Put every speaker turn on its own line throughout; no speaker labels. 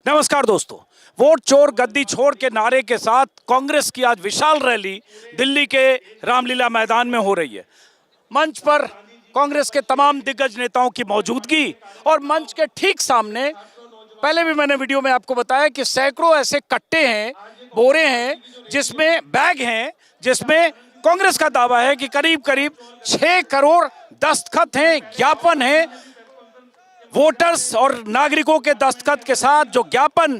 नमस्कार दोस्तों, वोट चोर गद्दी छोड़ के नारे के साथ कांग्रेस की आज विशाल रैली दिल्ली के रामलीला मैदान में हो रही है। मंच पर कांग्रेस के तमाम दिग्गज नेताओं की मौजूदगी और मंच के ठीक सामने पहले भी मैंने वीडियो में आपको बताया कि सैकड़ों ऐसे कट्टे हैं, बोरे हैं, जिसमें बैग हैं, जिसमें कांग्रेस का दावा है कि करीब करीब 6 करोड़ दस्तखत हैं, ज्ञापन हैं, वोटर्स और नागरिकों के दस्तखत के साथ जो ज्ञापन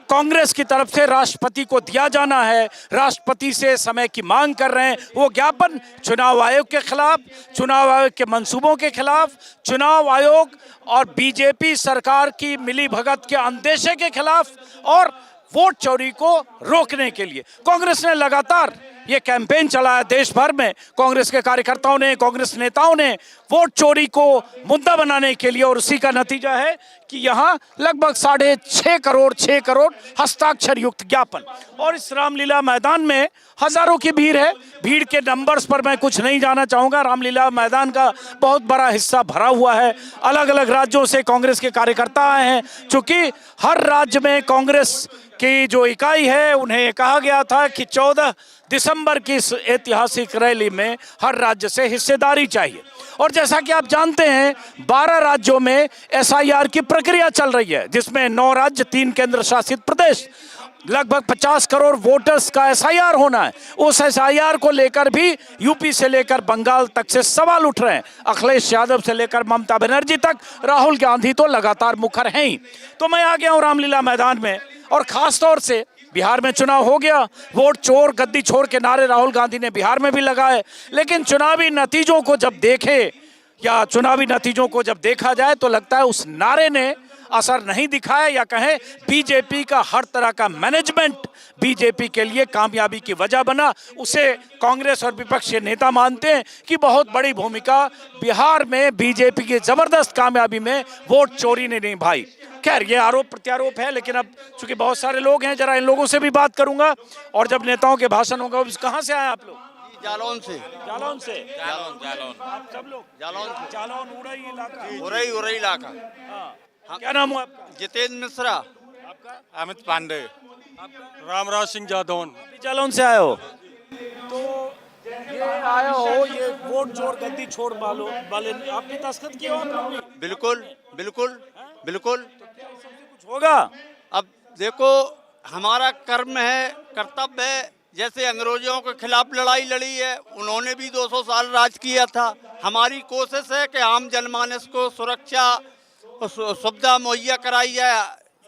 कांग्रेस की तरफ से राष्ट्रपति को दिया जाना है, राष्ट्रपति से समय की मांग कर रहे हैं। वो ज्ञापन चुनाव आयोग के खिलाफ, चुनाव आयोग के मंसूबों के खिलाफ, चुनाव आयोग और बीजेपी सरकार की मिलीभगत के अंदेशे के खिलाफ और वोट चोरी को रोकने के लिए कांग्रेस ने लगातार ये कैंपेन चलाया। देश भर में कांग्रेस के कार्यकर्ताओं ने, कांग्रेस नेताओं ने वोट चोरी को मुद्दा बनाने के लिए, और उसी का नतीजा है कि यहाँ लगभग 6.5 करोड़ हस्ताक्षर युक्त ज्ञापन। और इस रामलीला मैदान में हजारों की भीड़ है। भीड़ के नंबर्स पर मैं कुछ नहीं जाना चाहूंगा। रामलीला मैदान का बहुत बड़ा हिस्सा भरा हुआ है। अलग अलग राज्यों से कांग्रेस के कार्यकर्ता आए हैं। चूंकि हर राज्य में कांग्रेस की जो इकाई है, उन्हें कहा गया था कि 14 दिसंबर की इस ऐतिहासिक रैली में हर राज्य से हिस्सेदारी चाहिए। और जैसा कि आप जानते हैं, 12 राज्यों में एसआईआर की प्रक्रिया चल रही है, जिसमें 9 राज्य, 3 केंद्र शासित प्रदेश, लगभग 50 करोड़ वोटर्स का एसआईआर होना है। उस एसआईआर को लेकर भी यूपी से लेकर बंगाल तक से सवाल उठ रहे हैं। अखिलेश यादव से लेकर ममता बनर्जी तक, राहुल गांधी तो लगातार मुखर हैं ही। तो मैं आ गया हूँ रामलीला मैदान में, और खास तौर से बिहार में चुनाव हो गया। वोट चोर गद्दी छोड़ के नारे राहुल गांधी ने बिहार में भी लगाए। लेकिन चुनावी नतीजों को जब देखे या चुनावी नतीजों को जब देखा जाए तो लगता है उस नारे ने असर नहीं दिखाया, या कहें बीजेपी का हर तरह का मैनेजमेंट बीजेपी के लिए कामयाबी की वजह बना। उसे कांग्रेस और विपक्ष के नेता मानते हैं कि बहुत बड़ी भूमिका बिहार में बीजेपी की जबरदस्त कामयाबी में वोट चोरी ने निभाई। खैर, ये आरोप प्रत्यारोप है, लेकिन अब चूंकि बहुत सारे लोग हैं, जरा इन लोगों से भी बात करूंगा। और जब नेताओं के भाषण होगा, कहाँ से आए आप लोग?
जालौन से।
जालौन से?
जालौन।
आप सब लोग
जालौन से।
जालौन उड़ई इलाका?
उड़ई इलाका।
हाँ। क्या नाम है आपका?
जितेंद्र मिश्रा।
आपका?
अमित पांडे।
आपका?
रामराज सिंह जादौन।
जालौन से आए हो? तो ये आए हो, ये वोट चोर गद्दी छोड़ वाले आपने दस्तखत किया हो आप लोग भी?
बिल्कुल बिल्कुल बिल्कुल।
कुछ होगा?
अब देखो, हमारा कर्म है, कर्तव्य है। जैसे अंग्रेजों के खिलाफ लड़ाई लड़ी है, उन्होंने भी 200 साल राज किया था। हमारी कोशिश है कि आम जनमानस को सुरक्षा सुविधा मुहैया कराई जाए।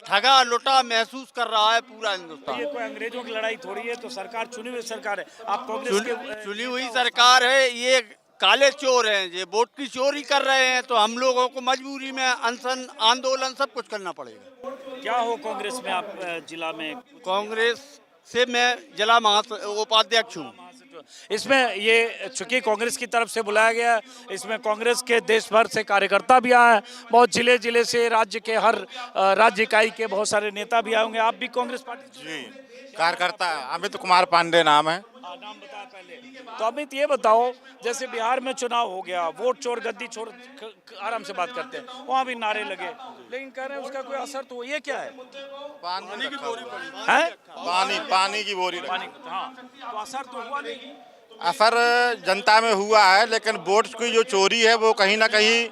ठगा लुटा महसूस कर रहा है पूरा हिंदुस्तान।
ये कोई अंग्रेजों की लड़ाई थोड़ी है, तो सरकार चुनी हुई सरकार है। आप कांग्रेस के
चुनी हुई सरकार है। ये काले चोर हैं, ये वोट की चोरी कर रहे हैं, तो हम लोगों को मजबूरी में अनशन, आंदोलन सब कुछ करना पड़ेगा।
क्या हो कांग्रेस में आप जिला में?
कांग्रेस से मैं जिला उपाध्यक्ष हूँ।
इसमें ये चूंकि कांग्रेस की तरफ से बुलाया गया, इसमें कांग्रेस के देश भर से कार्यकर्ता भी आए हैं, बहुत जिले जिले से, राज्य के हर राज्य इकाई के बहुत सारे नेता भी आए होंगे। आप भी कांग्रेस पार्टी?
जी, कार्यकर्ता अमित कुमार पांडे नाम है।
नाम बताया पहले। तो अमित, ये बताओ, जैसे बिहार में चुनाव हो गया, वोट चोर गद्दी छोड़, आराम से बात करते हैं, वहाँ भी नारे लगे, लेकिन कह रहे हैं उसका कोई असर तो ये क्या है?
पानी की बोरी
है?
पानी की बोरी।
हाँ, तो असर तो हुआ नहीं।
असर जनता में हुआ है, लेकिन वोट की जो चोरी है वो कहीं ना कहीं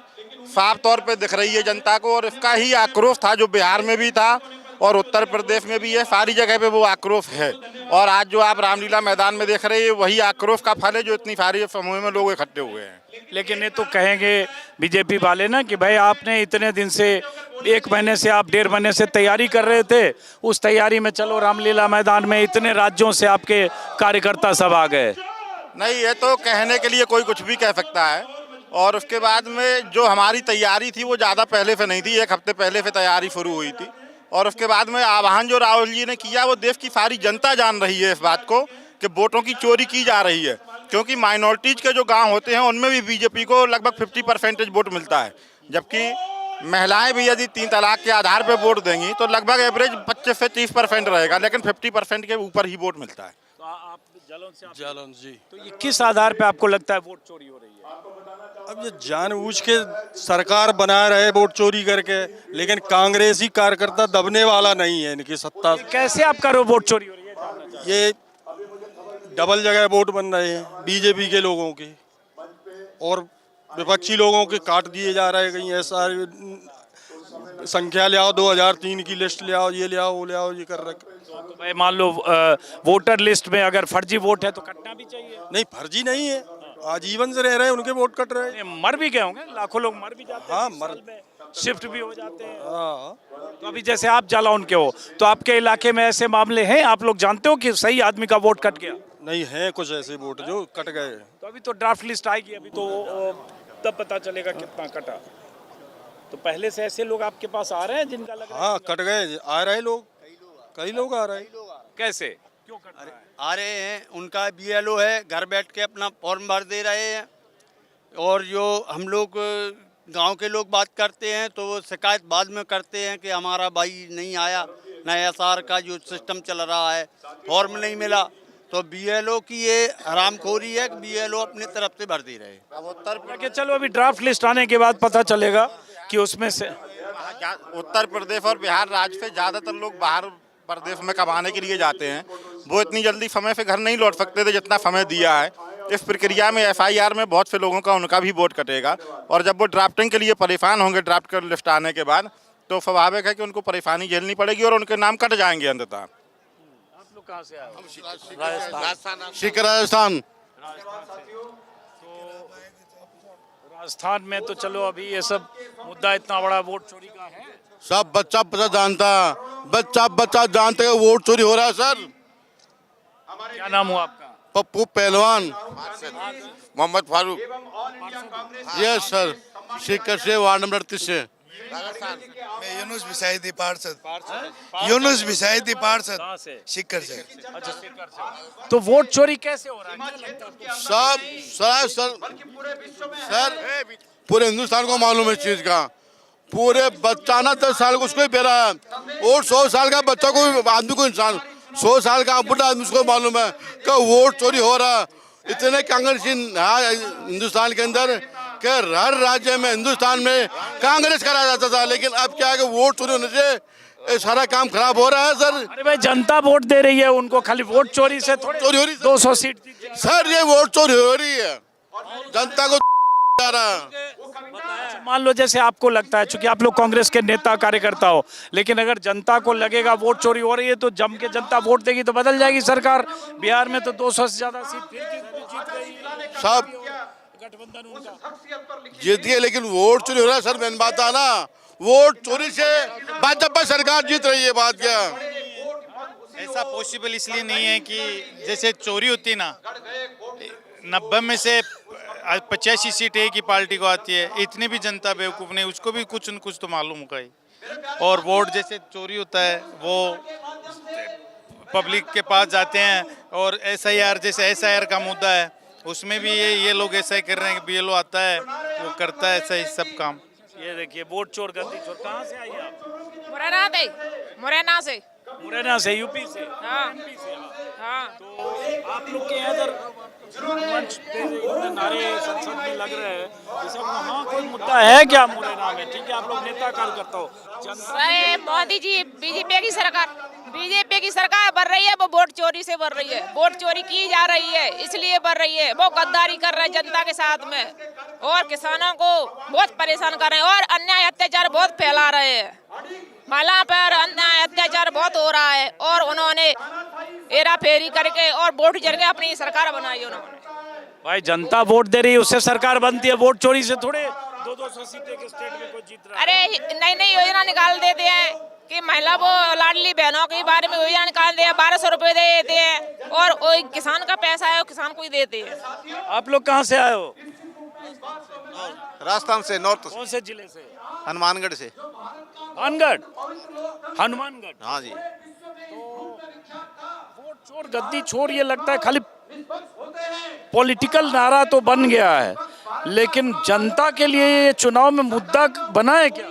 साफ तौर पे दिख रही है जनता को, और इसका ही आक्रोश था जो बिहार में भी था और उत्तर प्रदेश में भी है। सारी जगह पे वो आक्रोश है, और आज जो आप रामलीला मैदान में देख रहे हैं वही आक्रोश का फल है, जो इतनी सारी समूह में लोग इकट्ठे हुए हैं।
लेकिन ये तो कहेंगे बीजेपी वाले ना कि भाई आपने इतने दिन से, 1 महीने से, आप 1.5 महीने से तैयारी कर रहे थे, उस तैयारी में चलो रामलीला मैदान में इतने राज्यों से आपके कार्यकर्ता सब आ गए।
नहीं, ये तो कहने के लिए कोई कुछ भी कह सकता है। और उसके बाद में जो हमारी तैयारी थी वो ज़्यादा पहले से नहीं थी, 1 हफ्ते पहले से तैयारी शुरू हुई थी। और उसके बाद में आह्वान जो राहुल जी ने किया, वो देश की सारी जनता जान रही है इस बात को कि वोटों की चोरी की जा रही है। क्योंकि माइनॉरिटीज के जो गांव होते हैं उनमें भी बीजेपी को लगभग 50% वोट मिलता है, जबकि महिलाएं भी यदि 3 तलाक के आधार पर वोट देंगी तो लगभग एवरेज 25 से 30% रहेगा, लेकिन 50% के ऊपर ही वोट मिलता है।
तो आप जालौन से?
जालौन जी।
तो ये किस आधार पे आपको लगता है वोट चोरी हो रही है?
अब ये जानबूझ के सरकार बना रहे वोट चोरी करके, लेकिन कांग्रेसी कार्यकर्ता दबने वाला नहीं है इनकी सत्ता।
कैसे आपका वोट चोरी हो रही है जानना चाहता हूं।
ये डबल जगह वोट बन रहे हैं बीजेपी के लोगों के, और विपक्षी लोगों के काट दिए जा रहे हैं। कहीं ऐसा संख्या ले आओ, 2003 की लिस्ट ले आओ, ये ले आओ, वो ले आओ, ये कर रखे।
तो भाई मान लो वोटर लिस्ट में अगर फर्जी वोट है तो कटना भी चाहिए।
नहीं, फर्जी नहीं है, आजीवन से रह रहे हैं, उनके वोट कट रहे हैं।
मर भी गए होंगे, लाखों लोग मर भी जाते हैं।
हाँ,
इस
मर-
साल में शिफ्ट भी हो जाते हैं।
हाँ,
तो अभी जैसे आप जालौन के हो, तो आपके इलाके में ऐसे मामले हैं, आप लोग जानते हो कि सही आदमी का वोट कट गया?
नहीं है कुछ ऐसे वोट जो कट गए।
तो अभी तो ड्राफ्ट लिस्ट आएगी, अभी तो तब पता चलेगा कितना कटा। तो पहले से ऐसे लोग आपके पास आ रहे हैं जिनका लग रहा है?
हाँ, कट गए, आ रहे लोग, कई लोग आ रहे हैं।
कैसे, क्यों कट रहा है?
आ रहे हैं, उनका BLO है, घर बैठ के अपना फॉर्म भर दे रहे हैं। और जो हम लोग गांव के लोग बात करते हैं तो वो शिकायत बाद में करते हैं कि हमारा भाई नहीं आया, नया SR का जो सिस्टम चल रहा है फॉर्म नहीं मिला। तो BLO की ये हरामखोरी है कि BLO अपनी तरफ से भर दे रहे हैं।
अब उत्तर
कि चलो अभी ड्राफ्ट लिस्ट आने के बाद पता चलेगा कि उसमें से
उत्तर प्रदेश और बिहार राज्य से ज़्यादातर लोग बाहर प्रदेश में कमाने के लिए जाते हैं। वो इतनी जल्दी समय से घर नहीं लौट सकते थे जितना समय दिया है। इस प्रक्रिया में FIR में बहुत से लोगों का उनका भी वोट कटेगा, और जब वो ड्राफ्टिंग के लिए परेशान होंगे ड्राफ्ट कर लिस्ट आने के बाद, तो स्वाभाविक है कि उनको परेशानी झेलनी पड़ेगी और उनके नाम कट जाएंगे अंततः।
आप लोग कहाँ से आए हो?
सिख राजस्थान।
राजस्थान में तो चलो अभी ये सब मुद्दा इतना बड़ा वोट चोरी का है।
सब बच्चा बच्चा जानता, बच्चा जानते हैं वोट चोरी हो रहा है सर।
क्या नाम हुआ आपका?
पप्पू पहलवान।
मोहम्मद फारूक,
यस सर, सीकर से, वार्ड नंबर 38 से।
मैं यूनुस बिसाइदी पार्षद। यूनुस बिसाइदी पार्षद
कहाँ से?
सिक्कर से।
अच्छा, सीकर से। तो वोट चोरी कैसे हो रहा है? क्या लगता है आपको?
सर पूरे हिंदुस्तान को मालूम है इस चीज का। पूरे बच्चा ना 10 साल को उसको ही पहरा है, और 100 साल का बच्चा को, आदमी को, इंसान 100 साल का बुढ़ा आदमी उसको मालूम है कि वोट चोरी हो रहा है। इतने कांग्रेस हिंदुस्तान के अंदर कि हर राज्य में, हिंदुस्तान में कांग्रेस करा जाता था, लेकिन अब क्या है कि वोट चोरी होने से ये सारा काम खराब हो रहा है सर।
अरे भाई, जनता वोट दे रही है उनको, खाली वोट चोरी से थोड़ी
चोरी हो रही है।
200 सीट जीत
सर ये वोट चोरी हो रही है, जनता को जा रहा है।
मान लो जैसे आपको लगता है, चूंकि आप लोग कांग्रेस के नेता कार्यकर्ता हो, लेकिन अगर जनता को लगेगा वोट चोरी हो रही है तो जम के जनता वोट देगी तो बदल जाएगी सरकार। बिहार में तो 200 से ज्यादा सीट फिर जीत गई
सब
गठबंधन उनका।
जीत गए, लेकिन वोट चोरी हो रहा है सर। मेन बात है ना, वोट चोरी से भाजपा सरकार जीत रही है। बात क्या
ऐसा पॉसिबल इसलिए नहीं है कि जैसे चोरी होती ना, 90 में से 85 सीट एक ही पार्टी को आती है। इतनी भी जनता बेवकूफ़ नहीं, उसको भी कुछ न कुछ तो मालूम होगा ही। और वोट जैसे चोरी होता है वो पब्लिक के पास जाते हैं, और SIR जैसे SIR का मुद्दा है, उसमें भी ये लोग ऐसा ही कर रहे हैं कि BLO आता है, वो करता है ऐसा ही सब काम।
ये देखिए, वोट चोर गद्दी चोर। कहाँ से आई आप?
मुरैना से। मुरैना से।
मुरैना से, यूपी से?
हाँ।
MP से?
हाँ।
तो आप लोग के इधर मंच पे इतने नारे संसद में लग रहे हैं, ये सब वहाँ कोई मुद्दा है क्या मुरैना में? ठीक है, आप लोग नेता कार्यकर्ता हो, जनता
अरे मोदी जी, बीजेपी की सरकार बढ़ रही है, वो वोट चोरी से बढ़ रही है। वोट चोरी की जा रही है, इसलिए बढ़ रही है। वो गद्दारी कर रहे हैं जनता के साथ में, और किसानों को बहुत परेशान कर रहे हैं, और अन्याय अत्याचार बहुत फैला रहे हैं। महिला पर अन्याय अत्याचार बहुत हो रहा है, और उन्होंने हेरा फेरी करके और वोट जरिए अपनी सरकार बनाई उन्होंने।
भाई, जनता वोट दे रही है, उससे सरकार बनती है। वोट चोरी से थोड़े 200 सीटें के स्टेट में कोई जीत रहा है।
अरे नई नई योजना निकाल देते हैं कि महिला वो लाडली बहनों के बारे में योजना निकाल दिया, 1200 रुपए दे देते हैं, और वो किसान का पैसा है वो किसान को ही देते हैं।
आप लोग कहाँ से आए हो?
राजस्थान से, नॉर्थ
कौन से जिले से?
हनुमानगढ़ से।
हनुमानगढ़।
हाँ जी।
वोट चोर गद्दी छोड़, ये लगता है खाली पॉलिटिकल नारा तो बन गया है, लेकिन जनता के लिए ये चुनाव में मुद्दा बना है क्या?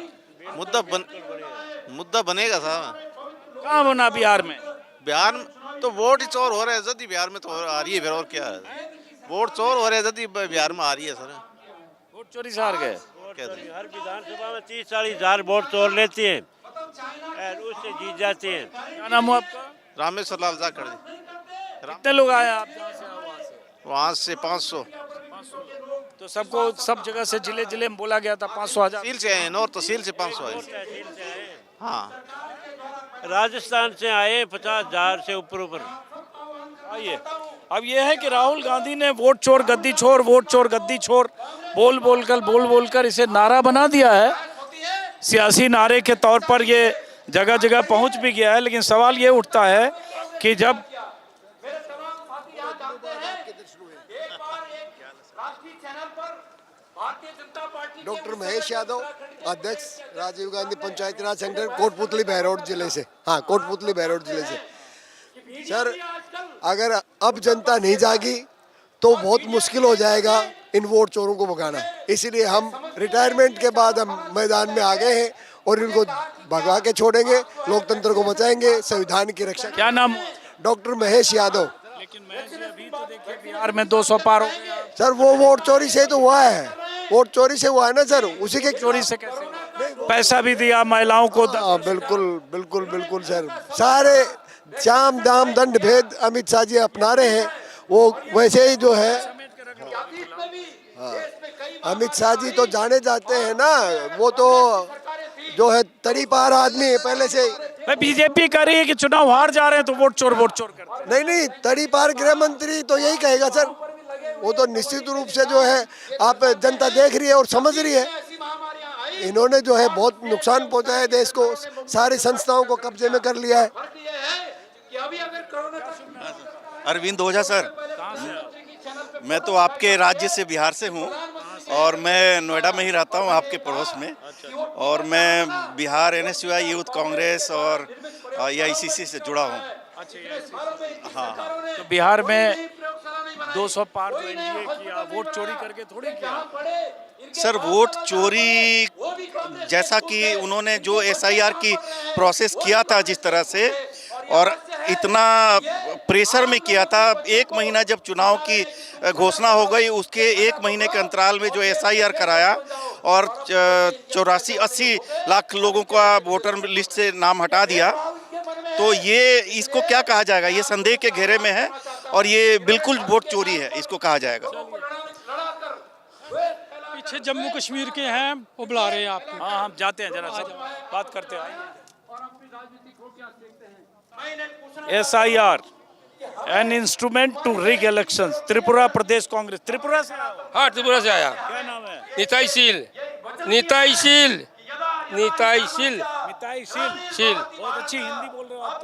मुद्दा बनेगा साहब।
कहाँ बना बिहार में?
बिहार में तो वोट ही चोर हो रहे हैं जदी, बिहार में तो आ रही है, फिर और क्या है। वोट चोर हो रहे हैं जदी बिहार में आ रही है सर।
वोट चोरी से हार गए।
हर विधानसभा में 30-40 हजार वोट तोड़ लेते हैं और उससे जीत जाते हैं।
क्या नाम हुआ आपका?
रामेश्वर लाल जाखड़ जी।
कितने लोग आए आप जहाँ से आओ वहाँ से?
वहाँ से 500
तो सबको सब जगह से जिले जिले में बोला गया था 500 हजार।
तहसील से आए, नौ तहसील से 500 आए। हाँ,
राजस्थान से आए 50 हजार से ऊपर।
आइए, अब ये है कि राहुल गांधी ने वोट चोर गद्दी छोर, वोट चोर गद्दी छोर बोल बोल कर इसे नारा बना दिया है। सियासी नारे के तौर पर ये जगह जगह पहुंच भी गया है, लेकिन सवाल ये उठता है कि जब
डॉक्टर महेश यादव, अध्यक्ष राजीव गांधी पंचायती राज संगठन, कोटपुतली बहरौट जिले से। हाँ, कोटपुतली बहरौट जिले से। सर, अगर अब जनता नहीं जागी तो बहुत मुश्किल हो जाएगा इन वोट चोरों को भगाना। इसीलिए हम रिटायरमेंट के बाद हम मैदान में आ गए हैं और इनको भगा के छोड़ेंगे, लोकतंत्र को बचाएंगे, संविधान की रक्षा।
क्या नाम?
डॉक्टर महेश यादव।
लेकिन महेश जी, अभी तो देखिए बिहार में 200 पार हो गया।
सर, वो वोट चोरी से तो हुआ है, वोट चोरी से हुआ है ना सर। उसी के
चोरी से कैसे? पैसा भी दिया महिलाओं को।
बिल्कुल बिल्कुल बिल्कुल सर। सारे साम दाम दंड भेद अमित शाह जी अपना रहे हैं, वो वैसे ही जो है। हाँ, अमित शाह जी तो जाने जाते हैं ना, वो तो जो है तरी पार आदमी है पहले से।
बीजेपी कह रही है कि चुनाव हार जा रहे हैं तो वोट चोर करते हैं।
नहीं, तरी पार गृह मंत्री तो यही कहेगा सर। वो तो निश्चित रूप से जो है आप जनता देख रही है और समझ रही है। इन्होंने जो है बहुत नुकसान पहुंचाया है देश को, सारी संस्थाओं को कब्जे में कर लिया है।
अरविंद ओझा सर। मैं तो आपके राज्य से, बिहार से हूँ और मैं नोएडा में ही रहता हूँ, आपके पड़ोस में। और मैं बिहार NSUI यूथ कांग्रेस और AICC से जुड़ा हूँ। हाँ,
तो बिहार में 200 पार जो एनडीए किया, वोट चोरी करके थोड़ी किया
सर। वोट चोरी जैसा कि उन्होंने जो SIR की प्रोसेस किया था जिस तरह से, और इतना प्रेशर में किया था। 1 महीना जब चुनाव की घोषणा हो गई, उसके 1 महीने के अंतराल में जो SIR कराया और 84-80 लाख लोगों का वोटर लिस्ट से नाम हटा दिया, तो ये इसको क्या कहा जाएगा? ये संदेह के घेरे में है और ये बिल्कुल वोट चोरी है, इसको कहा जाएगा।
पीछे जम्मू कश्मीर के हैं, वो बुला रहे हैं आपको।
हाँ, हम जाते हैं, जरा सब बात करते हैं। SIR an instrument to rig elections. Tripura प्रदेश कांग्रेस। त्रिपुरा से आया?
हाँ, त्रिपुरा से आया।
क्या नाम है?
निताई शील।
बहुत अच्छी हिंदी बोल रहे हो आप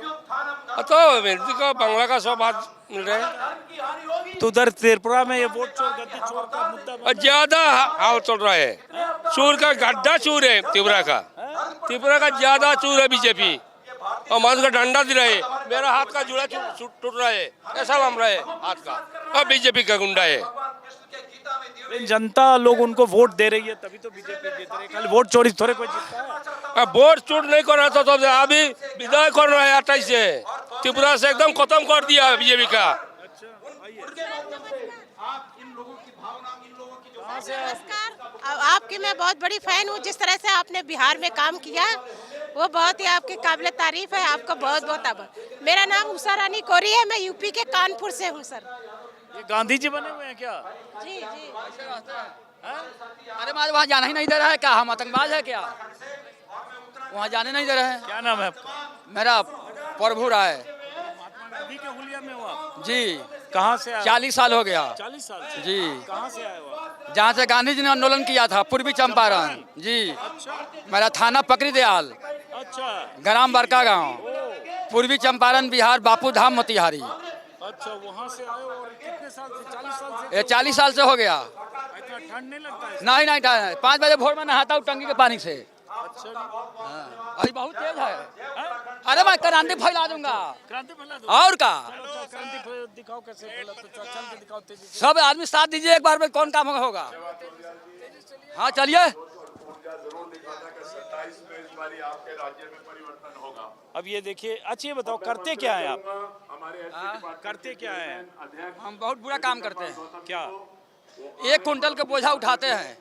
तो हिंदी का बांग्ला का सब बात मिल रहे हैं।
तो उधर त्रिपुरा में ये वोट चोर गद्दी चोर का मुद्दा
ज्यादा हाव चल रहा है। चूर का गड्ढा चूर है त्रिपुरा का ज्यादा चूर है बीजेपी। और माधु का डंडा दे रहे, मेरा हाथ का जुड़ा टूट रहा है, ऐसा लम रहा है हाथ का। और बीजेपी का गुंडा है।
जनता लोग उनको वोट दे रही है, तभी तो बीजेपी जीत रही है। खाली वोट चोरी थोड़े कोई जीतता है।
अब वोट चोर नहीं कर रहा था तो अभी विदाई कर रहा है 28 से। त्रिपुरा से एकदम खत्म कर दिया बीजेपी का।
नमस्कार, आपकी मैं बहुत बड़ी फैन हूँ। जिस तरह से आपने बिहार में काम किया वो बहुत ही आपके काबिल तारीफ है। आपका बहुत बहुत आभार। मेरा नाम उषा रानी कोरी है, मैं यूपी के कानपुर से हूँ सर।
ये गांधी जी बने हुए हैं क्या?
जी जी।
अरे मारे वहाँ जाना ही नहीं दे रहा है क्या? हम आतंकवाद है क्या? वहाँ जाने नहीं दे रहे हैं।
क्या नाम है आपका?
मेरा प्रभु राय।
महात्मा गांधी के हुलिया में हुआ
जी।
कहाँ से आए?
40 साल हो गया।
40 साल से?
जी।
कहाँ से आए हो?
जहाँ से गांधी जी ने आंदोलन किया था, पूर्वी चंपारण। जी। मेरा थाना पकड़ी दयाल।
अच्छा।
ग्राम बरका गांव, पूर्वी चंपारण, बिहार, बापू धाम, मोतिहारी।
अच्छा, वहाँ से आए और कितने साल से? 40 साल से?
ये 40 साल से हो गया।
इतना ठंड नहीं लगता है?
नहीं ठंड। 5 बजे भोर में नहाता हूँ टंकी के पानी से।
अच्छा।
अभी बहुत तेज है। अरे मैं क्रांति फैला दूंगा।
क्रांति फैला दो।
और का
क्रांति दिखाओ कैसे फैला, तो चल के दिखाओ तेजी से।
सब आदमी साथ दीजिए एक बार में, कौन काम होगा? हाँ चलिए।
अब ये देखिए, अच्छा ये बताओ करते क्या है आप? करते क्या है?
हम बहुत बुरा काम करते हैं।
क्या?
1 कुंटल का बोझा उठाते हैं,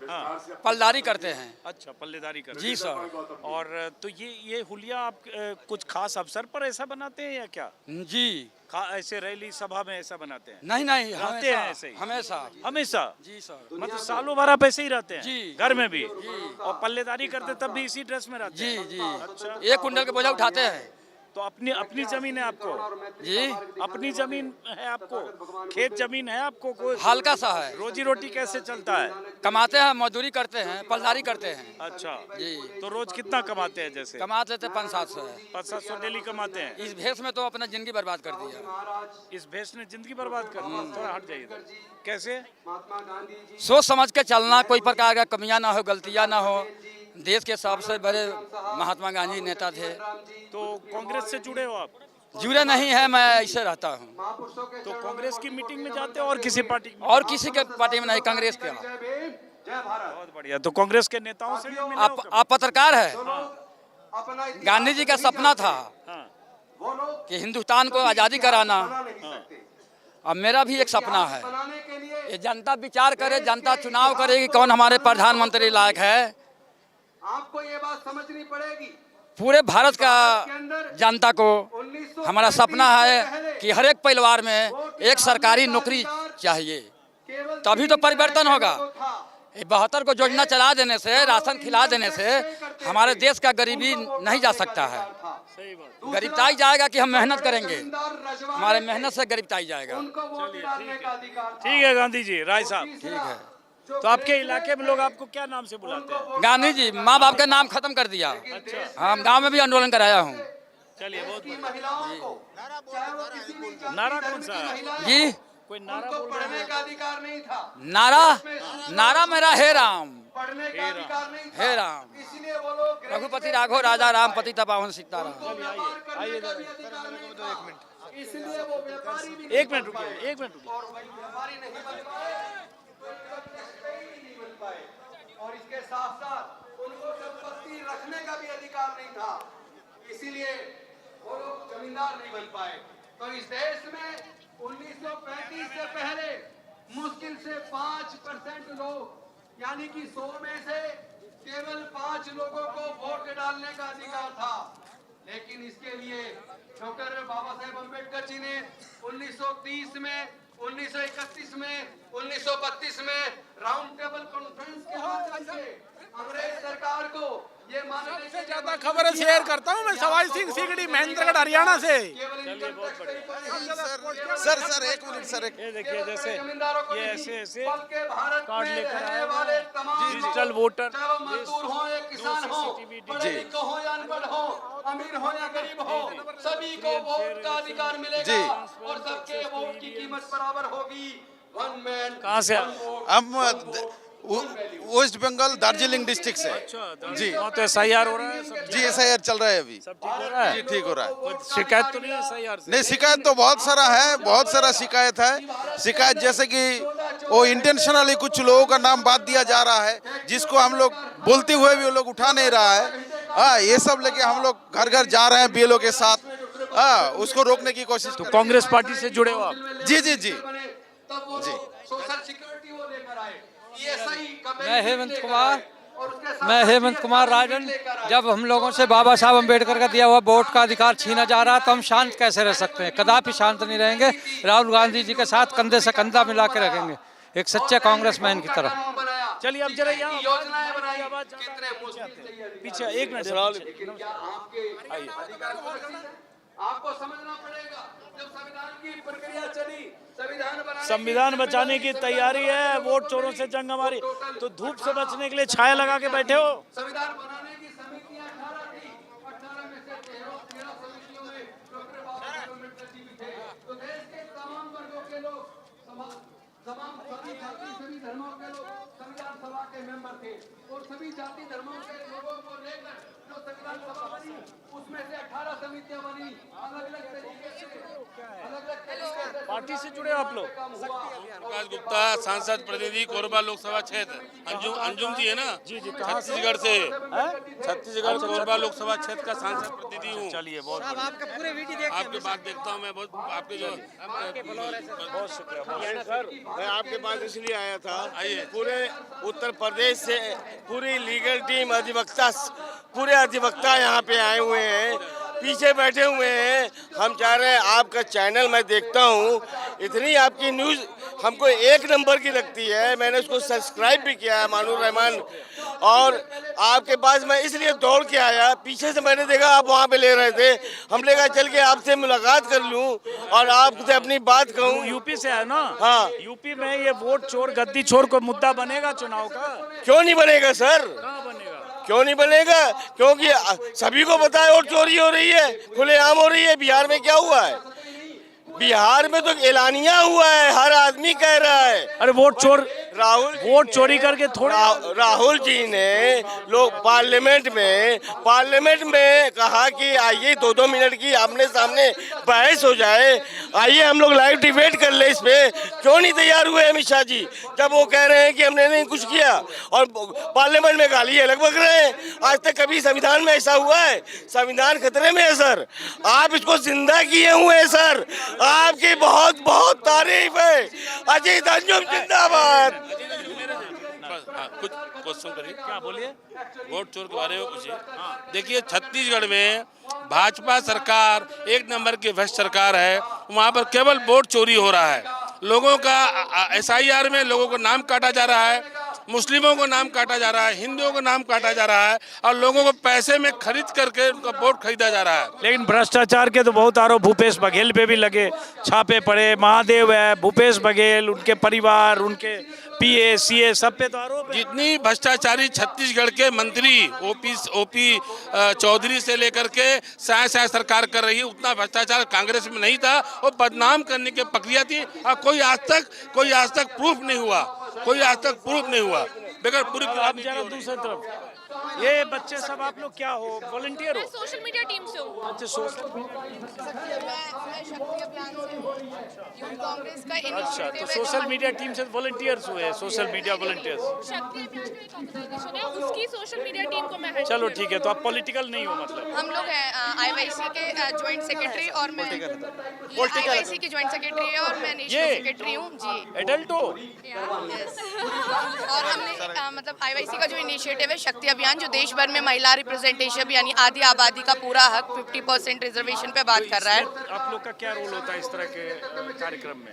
पलदारी करते हैं।
अच्छा, पल्लेदारी कर
जी सर।
और तो ये हुलिया आप कुछ खास अवसर पर ऐसा बनाते हैं या क्या?
जी
ऐसे रैली सभा में ऐसा बनाते हैं?
नहीं नहीं,
रहते हैं ऐसे ही?
हमेशा
हमेशा?
जी सर।
मतलब सालों भर आप ऐसे ही रहते हैं?
जी।
घर में भी? और पल्लेदारी करते तब भी इसी ड्रेस में रहते
जी
हैं?
जी।
अच्छा।
1 कुंटल का बोझा उठाते हैं।
तो अपनी जमीन है आपको?
जी
अपनी जमीन है आपको? खेत जमीन है आपको? कोई
हल्का सा है।
रोजी रोटी कैसे चलता है?
कमाते हैं, मजदूरी करते हैं, पलदारी करते हैं।
अच्छा
जी।
तो रोज कितना कमाते हैं? जैसे
कमा लेते 500-700 है।
500-700 डेली कमाते हैं?
इस भेष में तो अपना जिंदगी बर्बाद कर दिया।
इस भेष ने जिंदगी बर्बाद कर दी। थोड़ा हट जाइए इधर। कैसे?
सोच समझ के चलना, कोई प्रकार का कमियां ना हो, गलतियां ना हो। देश के सबसे बड़े महात्मा गांधी नेता थे।
तो कांग्रेस से जुड़े हो आप?
जुड़े नहीं है, मैं ऐसे रहता हूँ।
तो कांग्रेस की मीटिंग में जाते हो और किसी पार्टी में?
और किसी के पार्टी में नहीं, कांग्रेस के।
बहुत बढ़िया। तो कांग्रेस के नेताओं से भी मिले हो कभी?
आप पत्रकार है। गांधी जी का सपना था
हाँ।
कि हिंदुस्तान को आजादी कराना। अब मेरा भी एक सपना है। ये जनता विचार करे, जनता चुनाव करे कि कौन हमारे प्रधानमंत्री लायक है।
आपको ये बात समझनी पड़ेगी।
पूरे भारत का जनता को हमारा सपना है कि हर एक परिवार में एक सरकारी नौकरी चाहिए, तभी तो परिवर्तन होगा। 72 को योजना चला देने से, राशन खिला देने से हमारे देश का गरीबी नहीं जा सकता है। गरीबताई जाएगा कि हम मेहनत करेंगे, हमारे मेहनत से गरीबताई जाएगा।
ठीक है गांधी जी, राय साहब।
ठीक है।
तो आपके इलाके में लोग आपको क्या नाम से बुलाते हैं?
गांधी जी, माँ बाप का नाम खत्म कर दिया। हम गांव में भी आंदोलन कराया हूँ।
चलिए, बहुत नारा कौन सा है?
जी
कोई नारा बोल रहे हैं?
का अधिकार नहीं था।
नारा मेरा हे राम,
पढ़ने का अधिकार नहीं था।
हे राम।
इसलिए वो लोग
रघुपति राघव राजा राम, पतित पावन सीताराम।
आइए
इसलिए वो व्यापारी भी
1 मिनट रुकिए, 1 मिनट रुकिए।
और वही व्यापारी नहीं बन पाए, और इसके साथ साथ उनको संपत्ति रखने का भी अधिकार नहीं था, इसीलिए वो लोग जमींदार नहीं बन पाए। तो इस देश में 1935 से पहले मुश्किल से 5% लोग, यानी कि 100 में से केवल 5 लोगों को वोट डालने का अधिकार था। लेकिन इसके लिए डॉक्टर बाबा साहेब अम्बेडकर जी ने 1930 में, 1931 में, 1932 में राउंड टेबल कॉन्फ्रेंस के माध्यम से अंग्रेज सरकार को ये मानने से
ज्यादा खबर शेयर करता हूँ मैं सवाई सिंह सीगड़ी, महेंद्रगढ़, हरियाणा से।
सर एक मिनट सर,
ये देखिए, जैसे ये ऐसे कार्ड लेकर आए
वाले तमाम
डिजिटल वोटर,
चाहे मजदूर हो या किसान हो, पढ़े लिखे हो या अनपढ़ हो, अमीर हो या गरीब हो, सभी को वोट का अधिकार मिलेगा और सबके वोट की कीमत बराबर होगी। One man.
कहाँ से?
हम वेस्ट बंगाल दार्जिलिंग डिस्ट्रिक्ट से।
जी। वहाँ तो SIR हो रहा है सब?
जी SIR चल रहा है अभी।
सब ठीक हो रहा है?
जी ठीक हो रहा है।
कोई शिकायत तो नहीं है SIR से?
नहीं, शिकायत तो बहुत सारा है, बहुत सारा शिकायत है। शिकायत जैसे कि वो इंटेंशनली कुछ लोगों का नाम बात दिया जा रहा है, जिसको हम लोग बोलते हुए भी वो लोग उठा नहीं रहा है। हाँ, ये सब लेके हम लोग घर घर जा रहे हैं BLO के साथ, हाँ, उसको रोकने की कोशिश।
तो कांग्रेस पार्टी से जुड़े हो आप?
जी जी जी
जी। सोशल सिक्योरिटी वो लेकर आए।
मैं हेमंत कुमार राजन। जब हम लोगों से बाबा साहब अम्बेडकर का दिया हुआ वोट का अधिकार छीना जा रहा है तो हम शांत कैसे रह सकते हैं? कदापि शांत नहीं रहेंगे। राहुल गांधी जी के साथ कंधे से कंधा मिला के रखेंगे, एक सच्चे कांग्रेसमैन की तरह।
चलिए, अब जरा यहाँ
योजनाएं बनाई,
पीछे 1 मिनट।
आपको समझना पड़ेगा, जब संविधान की प्रक्रिया चली,
संविधान बचाने की तैयारी है, वोट चोरों से जंग हमारी, तो धूप से बचने के लिए छाया लगा के बैठे हो।
संविधान बनाने की समितियां 18 थी, 18 में से 13 समितियों में डॉक्टर बाबा साहेब अम्बेडकर जी भी थे। तो देश के तमाम वर्गों के लोग, तमाम सभी जाति, सभी धर्मों के लोग संविधान सभा के मेंबर थे, और सभी जाति धर्मों के लोगों को लेकर जो संविधान सभा बनी, उसमें से 18
पार्टी से जुड़े हो आप लोग?
प्रकाश गुप्ता, सांसद प्रतिनिधि कोरबा लोकसभा क्षेत्र। अंजुम जी है ना?
जी जी, कहाँ से?
छत्तीसगढ़ से। छत्तीसगढ़ कोरबा लोकसभा क्षेत्र का सांसद प्रतिनिधि हूँ।
चलिए, बहुत
आपका पूरे वीडियो देख
आपके बात देखता हूँ मैं, बहुत आपके जो
बहुत शुक्रिया।
सर, मैं आपके पास इसलिए आया था,
आइए।
पूरे उत्तर प्रदेश से पूरी लीगल टीम पूरे अधिवक्ता यहाँ पे आए हुए हैं, पीछे बैठे हुए हैं। हम चाह रहे हैं, आपका चैनल मैं देखता हूँ, इतनी आपकी न्यूज़ हमको एक नंबर की लगती है। मैंने उसको सब्सक्राइब भी किया है, मानूर रहमान। और आपके पास मैं इसलिए दौड़ के आया, पीछे से मैंने देखा आप वहाँ पे ले रहे थे। हमने कहा चल के आपसे मुलाकात कर लूँ और आपसे अपनी बात कहूँ।
यूपी से है ना?
हाँ।
यूपी में ये वोट चोर गद्दी चोर को मुद्दा बनेगा चुनाव का?
क्यों नहीं बनेगा सर?
कहाँ बनेगा?
क्यों नहीं बनेगा? क्योंकि सभी को पता है वोट चोरी हो रही है, खुलेआम हो रही है। बिहार में क्या हुआ है? बिहार में तो ऐलानिया हुआ है, हर आदमी कह रहा है।
अरे वोट चोर,
वोट
चोरी करके थोड़ा
राहुल जी ने लोग पार्लियामेंट में कहा कि आइए 2-2 मिनट की आमने सामने बहस हो जाए, आइए हम लोग लाइव डिबेट कर ले इस पे। क्यों नहीं तैयार हुए अमित शाह जी, जब वो कह रहे हैं कि हमने नहीं कुछ किया और पार्लियामेंट में गाली अलग बक रहे हैं। आज तक कभी संविधान में ऐसा हुआ है? संविधान खतरे में है सर, आप इसको जिंदा किए हुए हैं सर। आपकी बहुत बहुत तारीफ है। अजीत अंजुम जिंदाबाद।
कुछ क्वेश्चन करिए।
क्या बोलिए?
वोट चोर के बारे में पूछिए। देखिए, छत्तीसगढ़ में भाजपा सरकार एक नंबर की भ्रष्ट सरकार है। वहाँ पर केवल वोट चोरी हो रहा है। लोगों का SIR में लोगों को नाम काटा जा रहा है, मुस्लिमों को नाम काटा जा रहा है, हिंदुओं को नाम काटा जा रहा है और लोगों को पैसे में खरीद करके उनका वोट खरीदा जा रहा है।
लेकिन भ्रष्टाचार के तो बहुत आरोप भूपेश बघेल पे भी लगे, छापे पड़े। महादेव है, भूपेश बघेल, उनके परिवार, उनके PA CA सब पे तो आरोप है।
जितनी भ्रष्टाचारी छत्तीसगढ़ के मंत्री OP चौधरी से लेकर के साय सरकार कर रही है, उतना भ्रष्टाचार कांग्रेस में नहीं था। वो बदनाम करने की प्रक्रिया थी और कोई आज तक प्रूफ नहीं हुआ, बगैर पूरी।
आप जरा दूसरी तरफ, ये बच्चे सब आप लोग क्या हो? वॉलंटियर हो?
सोशल मीडिया टीम से हूँ।
अच्छा, सोशल
कांग्रेस का
अच्छा, तो सोशल मीडिया टीम से वॉलंटियर्स हुए, सोशल मीडिया वॉलंटियर्स।
शक्ति अभियान का एक ऑर्गेनाइजेशन है, उसकी सोशल मीडिया टीम को मैं हेड
चलो ठीक है, तो आप पॉलिटिकल नहीं हो मतलब?
हम लोग हैं IYC के ज्वाइंट सेक्रेटरी और मैं IYC की ज्वाइंट सेक्रेटरी है और मैं नेशनल सेक्रेटरी हूँ जी।
एडल्ट हो?
और हमने मतलब IYC का जो इनिशिएटिव है शक्ति अभियान, जो देश भर में महिला रिप्रेजेंटेशन यानी आधी आबादी का पूरा हक 50% रिजर्वेशन पे बात कर रहा है।
आप लोग का क्या रोल होता है इस तरह के कार्यक्रम में?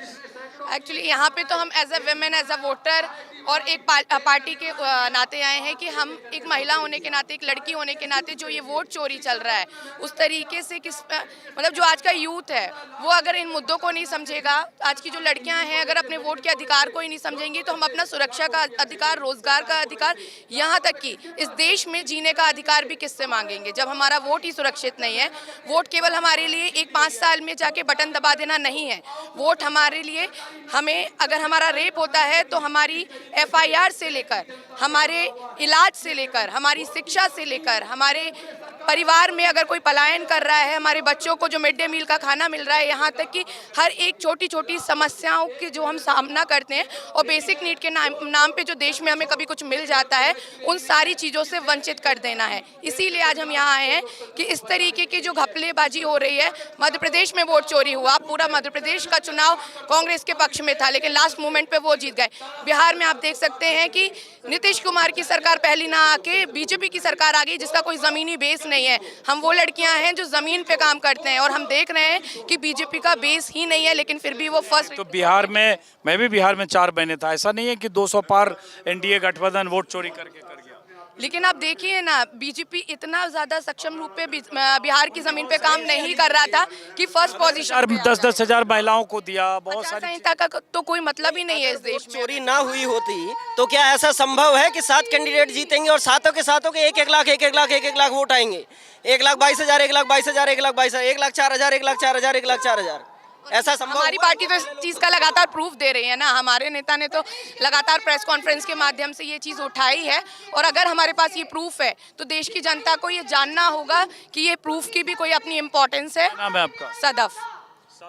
एक्चुअली यहाँ पे तो हम as a women, as a voter और एक पार्टी के नाते आए हैं कि हम एक महिला होने के नाते, एक लड़की होने के नाते जो ये वोट चोरी चल रहा है उस तरीके से मतलब जो आज का यूथ है वो अगर इन मुद्दों को नहीं समझेगा, आज की जो लड़कियां हैं अगर अपने वोट के अधिकार को ही नहीं समझेंगी तो हम अपना सुरक्षा का अधिकार, रोजगार का अधिकार, यहाँ तक कि इस देश में जीने का अधिकार भी किससे मांगेंगे जब हमारा वोट ही सुरक्षित नहीं है। वोट केवल हमारे लिए एक 5 साल में जाके बटन दबा देना नहीं है। वोट हमारे लिए, हमें अगर हमारा रेप होता है तो हमारी FIR से लेकर, हमारे इलाज से लेकर, हमारी शिक्षा से लेकर, हमारे परिवार में अगर कोई पलायन कर रहा है, हमारे बच्चों को जो मिड डे मील का खाना मिल रहा है, यहाँ तक कि हर एक छोटी छोटी समस्याओं के जो हम सामना करते हैं और बेसिक नीड के नाम पे जो देश में हमें कभी कुछ मिल जाता है उन सारी चीज़ों से वंचित कर देना है। इसीलिए आज हम यहाँ आए हैं कि इस तरीके की जो घपलेबाजी हो रही है, मध्य प्रदेश में वोट चोरी हुआ, पूरा मध्य प्रदेश का चुनाव कांग्रेस के पक्ष में था लेकिन लास्ट मोमेंट पे वो जीत गए। बिहार में आप देख सकते हैं कि नीतीश कुमार की सरकार पहली ना आके BJP की सरकार आ गई जिसका कोई ज़मीनी बेस नहीं है। हम वो लड़कियां हैं जो ज़मीन पे काम करते हैं और हम देख रहे हैं कि BJP का बेस ही नहीं है लेकिन फिर भी वो फर्स्ट।
तो बिहार में, मैं भी बिहार में 4 महीने था, ऐसा नहीं है कि 200 पार NDA गठबंधन वोट चोरी करके कर गया।
लेकिन आप देखिए ना, BJP इतना ज्यादा सक्षम रूप पे बिहार की जमीन पे काम नहीं कर रहा था कि फर्स्ट पोजीशन
10-10 हजार महिलाओं को दिया, बहुत सारी
संहिता का तो कोई मतलब ही नहीं है इस देश में।
चोरी ना हुई होती तो क्या ऐसा संभव है कि 7 कैंडिडेट जीतेंगे और सातों के 1-1 लाख 1-1 लाख वोट आएंगे? 1,22,000 1,22,000 1,22,000 1,04,000 1,04,000 1,04,000 ऐसा संभव
हमारी
हुआ?
पार्टी तो इस चीज का लगातार प्रूफ दे रही है ना। हमारे नेता ने तो लगातार प्रेस कॉन्फ्रेंस के माध्यम से ये चीज उठाई है, और अगर हमारे पास ये प्रूफ है तो देश की जनता को ये जानना होगा कि ये प्रूफ की भी कोई अपनी इम्पोर्टेंस है।
नाम है आपका?
सदफ।